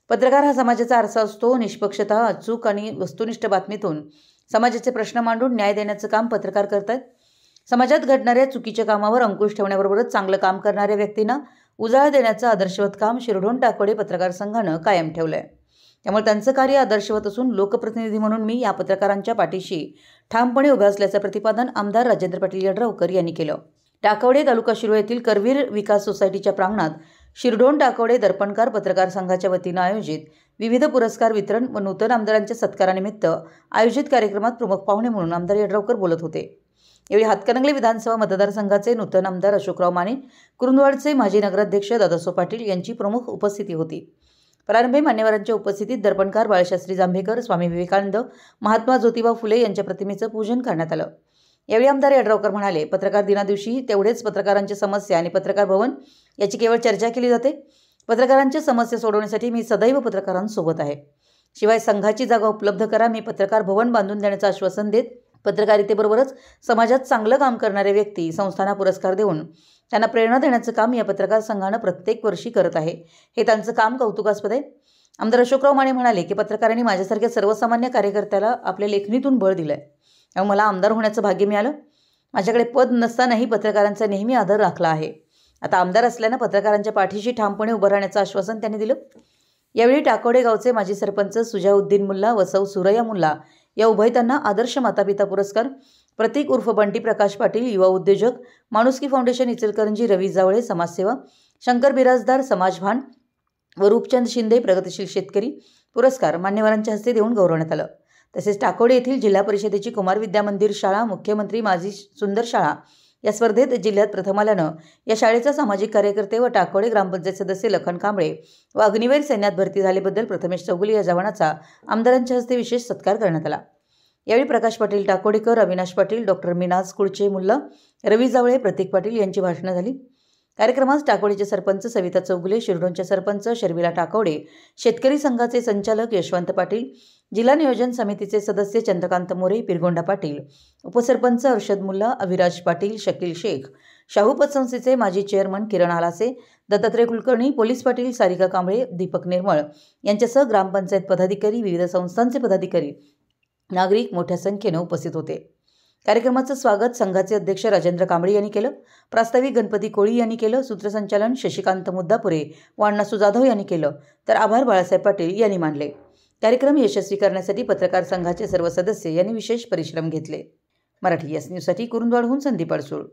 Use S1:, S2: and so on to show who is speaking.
S1: पत्रकार हा समाजाचा आरसा असतो। निष्पक्षता, अचूक आणि वस्तुनिष्ठ बातमीतून समाजाचे प्रश्न मांडून न्याय देण्याचं काम पत्रकार करतात। समाजात घडणाऱ्या चुकीच्या कामावर अंकुश ठेवण्याबरोबरच चांगलं काम करणाऱ्या व्यक्तींना उजाळा देण्याचं आदर्शवत काम शिरढोण टाकोडे पत्रकार संघानं कायम ठेवलंय। त्यामुळे त्यांचं कार्य आदर्शवत असून लोकप्रतिनिधी म्हणून मी या पत्रकारांच्या पाठीशी ठामपणे उभे असल्याचं प्रतिपादन आमदार राजेंद्र पाटील यड्रावकर यांनी केलं। टाकवडे तालुका शिरूर येथील करवीर विकास सोसायटीच्या प्रांगणात शिरढोण टाकोडे दर्पणकार पत्रकार संघाच्या वतीनं आयोजित विविध पुरस्कार वितरण व नूतन आमदारांच्या सत्कारानिमित्त आयोजित कार्यक्रमात प्रमुख पाहुणे म्हणून आमदार यड्रावकर बोलत होते। यावेळी हातकणंगले विधानसभा मतदारसंघाचे नूतन आमदार अशोकराव माने, कुरुंदवाडचे माजी नगराध्यक्ष दादासो पाटील यांची प्रमुख उपस्थिती होती। प्रारंभी मान्यवरांच्या उपस्थितीत दर्पणकार बाळशास्त्री जांभेकर, स्वामी विवेकानंद, महात्मा ज्योतिबा फुले यांच्या प्रतिमेचं पूजन करण्यात आलं। यावेळी आमदार यड्रावकर म्हणाले, पत्रकार दिनादिवशी तेवढेच पत्रकारांच्या समस्या आणि पत्रकार भवन याची केवळ चर्चा केली जाते। पत्रकारांच्या समस्या सोडवण्यासाठी मी सदैव पत्रकारांसोबत आहे। शिवाय संघाची जागा उपलब्ध करा, मी पत्रकार भवन बांधून देण्याचं आश्वासन देत पत्रकारितेबरोबरच समाजात चांगलं काम करणारे व्यक्ती संस्थांना पुरस्कार देऊन त्यांना प्रेरणा देण्याचं काम या पत्रकार संघानं प्रत्येक वर्षी करत आहे। हे त्यांचं काम कौतुकास्पद आहे। आमदार अशोकराव माने म्हणाले की पत्रकारांनी माझ्यासारख्या सर्वसामान्य कार्यकर्त्याला आपल्या लेखणीतून बळ दिलंय, त्यामुळे मला आमदार होण्याचं भाग्य मिळालं। माझ्याकडे पद नसतानाही पत्रकारांचा नेहमी आदर राखला आहे। आता आमदार असल्यानं पत्रकारांच्या पाठीशी ठामपणे उभं राहण्याचं आश्वासन त्यांनी दिलं। यावेळी टाकोडे गावचे माजी सरपंच सुजाउद्दीन मुल्ला व सौ सुरैया मुल्ला या उभयतांना आदर्श मातापिता पुरस्कार, प्रतीक उर्फ बंटी प्रकाश पाटील युवा उद्योजक, माणुसकी फाउंडेशन इचलकरंजी रवी जावळे समाजसेवा, शंकर बिराजदार समाजभान व रूपचंद शिंदे प्रगतिशील शेतकरी पुरस्कार मान्यवरांच्या हस्ते देऊन गौरवण्यात आलं। तसेच टाकोडे येथील जिल्हा परिषदेची कुमार विद्या मंदिर शाळा, मुख्यमंत्री माझी सुंदर शाळा या स्पर्धेत जिल्ह्यात प्रथम आल्यानं या शाळेचा सामाजिक कार्यकर्ते व टाकोडे ग्रामपंचायत सदस्य लखन कांबळे व अग्निवीर सैन्यात भरती झाल्याबद्दल प्रथमेश चौगुले या जवानाचा आमदारांच्या हस्ते विशेष सत्कार करण्यात आला। यावेळी प्रकाश पाटील टाकोडेकर, अविनाश पाटील, डॉक्टर मिनाज कुळचे मुल्ला, रवी जावळे, प्रतीक पाटील यांची भाषणं झाली। कार्यक्रमात टाकोडेचे सरपंच सविता चौगुले, शिरढोणचे सरपंच शर्मिला टाकोडे, शेतकरी संघाचे संचालक यशवंत पाटील, जिल्हा नियोजन समितीचे सदस्य चंद्रकांत मोरे, पिरगोंडा पाटील, उपसरपंच अर्शद मुल्ला, अविराज पाटील, शकील शेख, शाहू पतसंस्थेचे माजी चेअरमन किरण आलासे, दत्तात्रय कुलकर्णी, पोलीस पाटील सारिका कांबळे, दीपक निर्मळ यांच्यासह ग्रामपंचायत पदाधिकारी, विविध संस्थांचे पदाधिकारी, नागरिक मोठ्या संख्येने उपस्थित होते। कार्यक्रमाचं स्वागत संघाचे अध्यक्ष राजेंद्र कांबळे यांनी केलं। प्रास्ताविक गणपती कोळी यांनी केलं। सूत्रसंचालन शशिकांत मुद्दापुरे व अण्णासू जाधव यांनी केलं, तर आभार बाळासाहेब पाटील यांनी मानले। कार्यक्रम यशस्वी करण्यासाठी पत्रकार संघाचे सर्व सदस्य यांनी विशेष परिश्रम घेतले। मराठी एस न्यूजसाठी कुरुंदवाडहून संदीप अडसूळ।